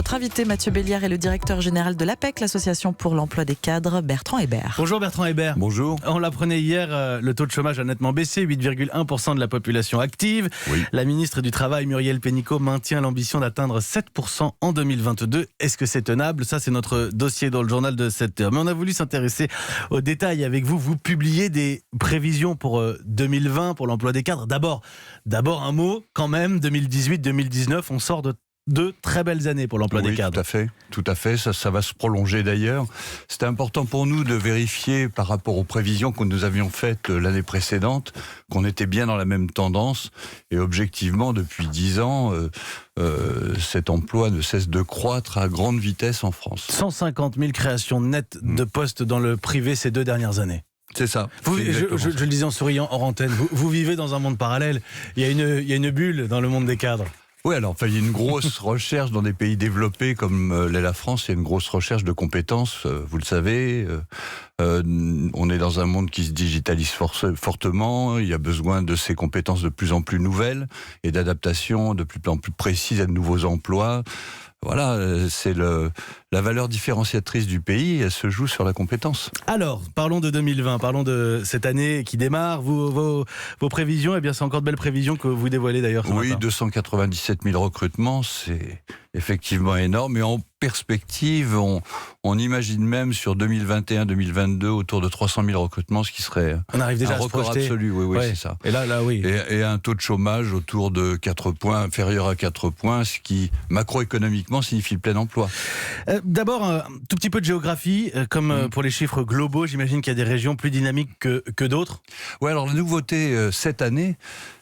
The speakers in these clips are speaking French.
Votre invité, Mathieu Bellière, est le directeur général de l'APEC, l'association pour l'emploi des cadres, Bertrand Hébert. Bonjour Bertrand Hébert. Bonjour. On l'apprenait hier, le taux de chômage a nettement baissé, 8,1% de la population active. Oui. La ministre du Travail, Muriel Pénicaud, maintient l'ambition d'atteindre 7% en 2022. Est-ce que c'est tenable ? Ça, c'est notre dossier dans le journal de 7 heures. Mais on a voulu s'intéresser aux détails avec vous. Vous publiez des prévisions pour 2020, pour l'emploi des cadres. D'abord un mot, quand même, 2018-2019, on sort de deux très belles années pour l'emploi des cadres. Tout à fait. Ça va se prolonger d'ailleurs. C'était important pour nous de vérifier par rapport aux prévisions que nous avions faites l'année précédente, qu'on était bien dans la même tendance. Et objectivement, depuis 10 ans, cet emploi ne cesse de croître à grande vitesse en France. 150 000 créations nettes de postes dans le privé ces 2 dernières années. C'est ça. Je le disais en souriant hors antenne, vous vivez dans un monde parallèle. Il y a une bulle dans le monde des cadres. Oui, alors il y a une grosse recherche dans des pays développés comme l'est la France. Il y a une grosse recherche de compétences, vous le savez. On est dans un monde qui se digitalise fortement. Il y a besoin de ces compétences de plus en plus nouvelles et d'adaptation de plus en plus précises à de nouveaux emplois. Voilà, c'est la valeur différenciatrice du pays, elle se joue sur la compétence. Alors, parlons de 2020, parlons de cette année qui démarre. Vos prévisions, eh bien, c'est encore de belles prévisions que vous dévoilez d'ailleurs ce matin. Oui, 297 000 recrutements, c'est effectivement énorme. Et en perspective, on imagine même sur 2021-2022 autour de 300 000 recrutements, ce qui serait on arrive déjà un record absolu. Oui, ouais. C'est ça. Et là, oui. Et un taux de chômage autour de 4 points, inférieur à 4 points, ce qui, macroéconomiquement, signifie le plein emploi. D'abord, un tout petit peu de géographie. Comme pour les chiffres globaux, j'imagine qu'il y a des régions plus dynamiques que d'autres. Oui, alors la nouveauté cette année,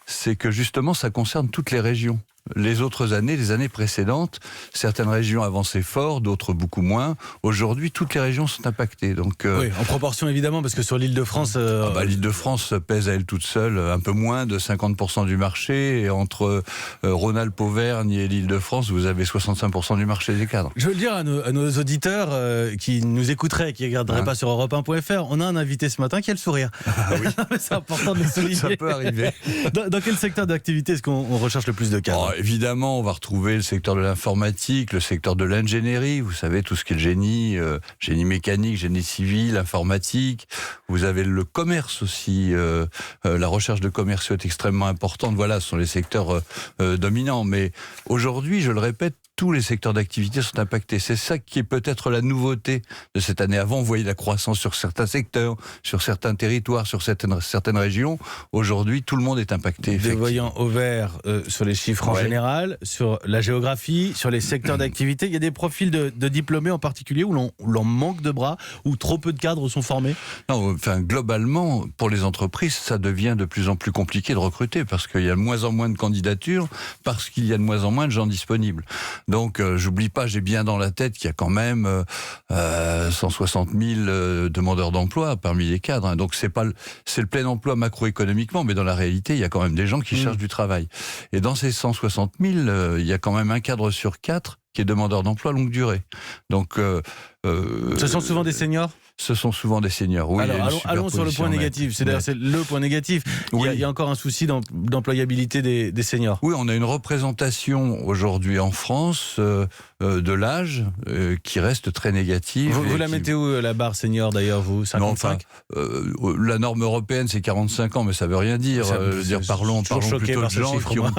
c'est que justement, ça concerne toutes les régions. Les autres années, les années précédentes, certaines régions avançaient fort, d'autres beaucoup moins. Aujourd'hui, toutes les régions sont impactées. Donc, oui, en proportion évidemment, parce que sur l'Île-de-France... l'Île-de-France pèse à elle toute seule un peu moins de 50% du marché. Et entre Rhône-Alpes, Auvergne et l'Île-de-France, vous avez 65% du marché des cadres. Je veux le dire à nos auditeurs qui nous écouteraient, qui ne regarderaient pas sur Europe1.fr, on a un invité ce matin qui a le sourire. Ah oui. C'est important de le souligner. Ça peut arriver. Dans quel secteur d'activité est-ce qu'on recherche le plus de cadres ? Évidemment, on va retrouver le secteur de l'informatique, le secteur de l'ingénierie, vous savez, tout ce qui est le génie, génie mécanique, génie civil, informatique. Vous avez le commerce aussi, la recherche de commerciaux est extrêmement importante. Voilà, ce sont les secteurs dominants. Mais aujourd'hui, je le répète, tous les secteurs d'activité sont impactés. C'est ça qui est peut-être la nouveauté de cette année. Avant, on voyait la croissance sur certains secteurs, sur certains territoires, sur certaines régions. Aujourd'hui, tout le monde est impacté. Des voyants au vert sur les chiffres en général, sur la géographie, sur les secteurs d'activité. Il y a des profils de diplômés en particulier où l'on manque de bras, où trop peu de cadres sont formés. Non, enfin, globalement, pour les entreprises, ça devient de plus en plus compliqué de recruter parce qu'il y a de moins en moins de candidatures, parce qu'il y a de moins en moins de gens disponibles. Donc, j'oublie pas, j'ai bien dans la tête qu'il y a quand même 160 000 demandeurs d'emploi parmi les cadres. Hein. Donc, c'est le plein emploi macroéconomiquement, mais dans la réalité, il y a quand même des gens qui cherchent du travail. Et dans ces 160 000, il y a quand même un cadre sur 4 qui est demandeur d'emploi longue durée. Donc, ce sont souvent des seniors ? Ce sont souvent des seniors, oui. Alors, allons sur le point négatif. C'est le point négatif. Oui. Il y a encore un souci d'employabilité des seniors. Oui, on a une représentation aujourd'hui en France de l'âge qui reste très négative. Vous la mettez où, la barre senior d'ailleurs, vous, 55 ? La norme européenne, c'est 45 ans, mais ça veut rien dire. Parlons plutôt de gens qui ont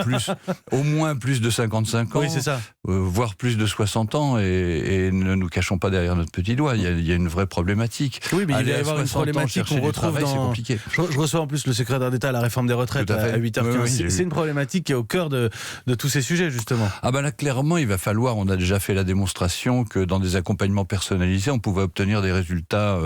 au moins plus de 55 ans, oui, c'est ça. Voire plus de 60 ans, et ne nous cachons pas derrière notre petit doigt. Il y a une vraie problématique. Oui, mais il va y avoir une problématique qu'on retrouve c'est compliqué. Je reçois en plus le secrétaire d'État à la réforme des retraites à 8h15. Oui, c'est une problématique qui est au cœur de tous ces sujets, justement. Ah ben là, clairement, il va falloir, on a déjà fait la démonstration que dans des accompagnements personnalisés, on pouvait obtenir des résultats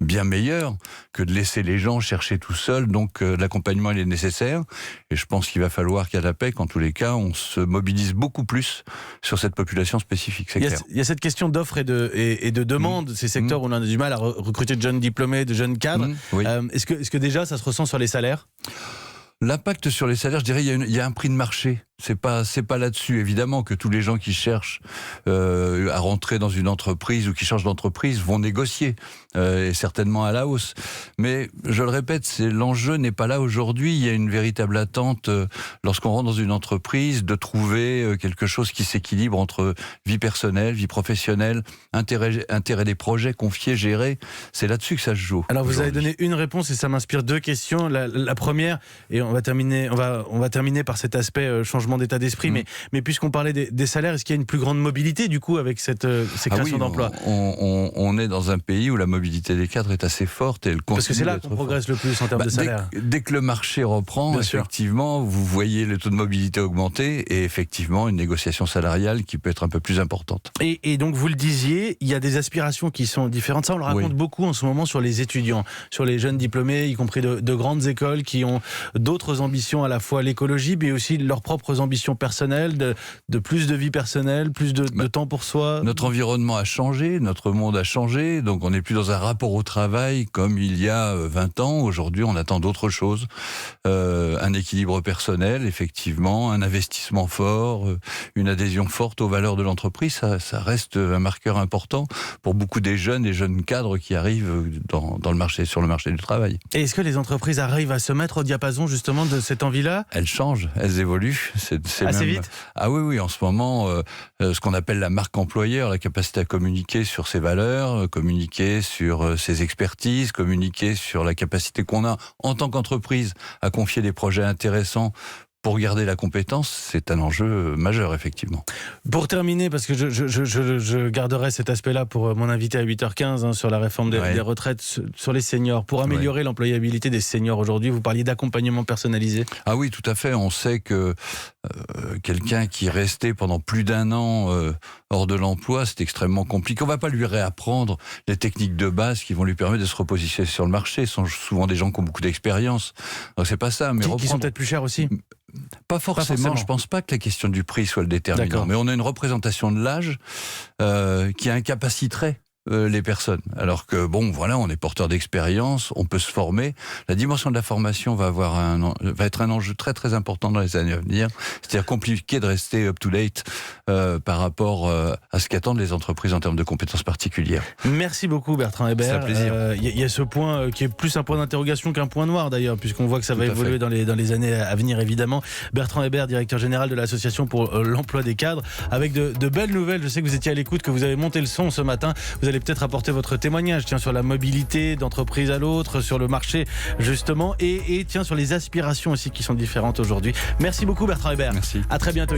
bien meilleur que de laisser les gens chercher tout seuls. Donc l'accompagnement il est nécessaire et je pense qu'il va falloir qu'à l'APEC, en tous les cas, on se mobilise beaucoup plus sur cette population spécifique, c'est clair. Il y a cette question d'offre et de demande, ces secteurs où on a du mal à recruter de jeunes diplômés, de jeunes cadres. Oui. Est-ce que déjà ça se ressent sur les salaires ? L'impact sur les salaires, je dirais, il y a un prix de marché C'est pas là-dessus. Évidemment que tous les gens qui cherchent à rentrer dans une entreprise ou qui changent d'entreprise vont négocier, et certainement à la hausse. Mais je le répète, l'enjeu n'est pas là aujourd'hui. Il y a une véritable attente lorsqu'on rentre dans une entreprise de trouver quelque chose qui s'équilibre entre vie personnelle, vie professionnelle, intérêt des projets confiés, gérés. C'est là-dessus que ça se joue. Alors vous avez donné une réponse et ça m'inspire deux questions. La première, et on va terminer par cet aspect changement d'état d'esprit, mais puisqu'on parlait des salaires, est-ce qu'il y a une plus grande mobilité du coup avec ces créations d'emplois ? On est dans un pays où la mobilité des cadres est assez forte et elle continue. Parce que c'est là qu'on progresse le plus en termes de salaire. Dès que le marché reprend, Bien effectivement, vous voyez le taux de mobilité augmenter et effectivement une négociation salariale qui peut être un peu plus importante. Et donc vous le disiez, il y a des aspirations qui sont différentes. Ça, on le raconte beaucoup en ce moment sur les étudiants, sur les jeunes diplômés, y compris de grandes écoles qui ont d'autres ambitions, à la fois l'écologie, mais aussi leurs propres ambitions personnelles, de plus de vie personnelle, plus de temps pour soi. Notre environnement a changé, notre monde a changé, donc on n'est plus dans un rapport au travail comme il y a 20 ans. Aujourd'hui, on attend d'autres choses. Un équilibre personnel, effectivement, un investissement fort, une adhésion forte aux valeurs de l'entreprise, ça reste un marqueur important pour beaucoup des jeunes cadres qui arrivent sur le marché du travail. Et est-ce que les entreprises arrivent à se mettre au diapason justement de cette envie-là ? Elles changent, elles évoluent. Assez vite ? Ah oui, en ce moment, ce qu'on appelle la marque employeur, la capacité à communiquer sur ses valeurs, communiquer sur ses expertises, communiquer sur la capacité qu'on a en tant qu'entreprise à confier des projets intéressants pour garder la compétence, c'est un enjeu majeur, effectivement. Pour terminer, parce que je garderai cet aspect-là pour mon invité à 8h15 sur la réforme des retraites, sur les seniors. Pour améliorer l'employabilité des seniors aujourd'hui, vous parliez d'accompagnement personnalisé. Ah oui, tout à fait. On sait que quelqu'un qui est resté pendant plus d'1 an hors de l'emploi, c'est extrêmement compliqué. On ne va pas lui réapprendre les techniques de base qui vont lui permettre de se repositionner sur le marché. Ce sont souvent des gens qui ont beaucoup d'expérience. Donc c'est pas ça. Mais qui sont peut-être plus chers aussi ? Pas forcément. Je ne pense pas que la question du prix soit le déterminant. D'accord. Mais on a une représentation de l'âge qui incapaciterait les personnes. Alors que, on est porteur d'expérience, on peut se former. La dimension de la formation va être un enjeu très très important dans les années à venir. C'est-à-dire compliqué de rester up-to-date par rapport à ce qu'attendent les entreprises en termes de compétences particulières. Merci beaucoup Bertrand Hébert. C'est un plaisir. Il y a ce point qui est plus un point d'interrogation qu'un point noir d'ailleurs, puisqu'on voit que ça va évoluer dans les années à venir évidemment. Bertrand Hébert, directeur général de l'Association pour l'emploi des cadres, avec de belles nouvelles. Je sais que vous étiez à l'écoute, que vous avez monté le son ce matin. Vous allez peut-être apporter votre témoignage sur la mobilité d'entreprise à l'autre, sur le marché justement, et sur les aspirations aussi qui sont différentes aujourd'hui. Merci beaucoup Bertrand Hébert. Merci. À très bientôt.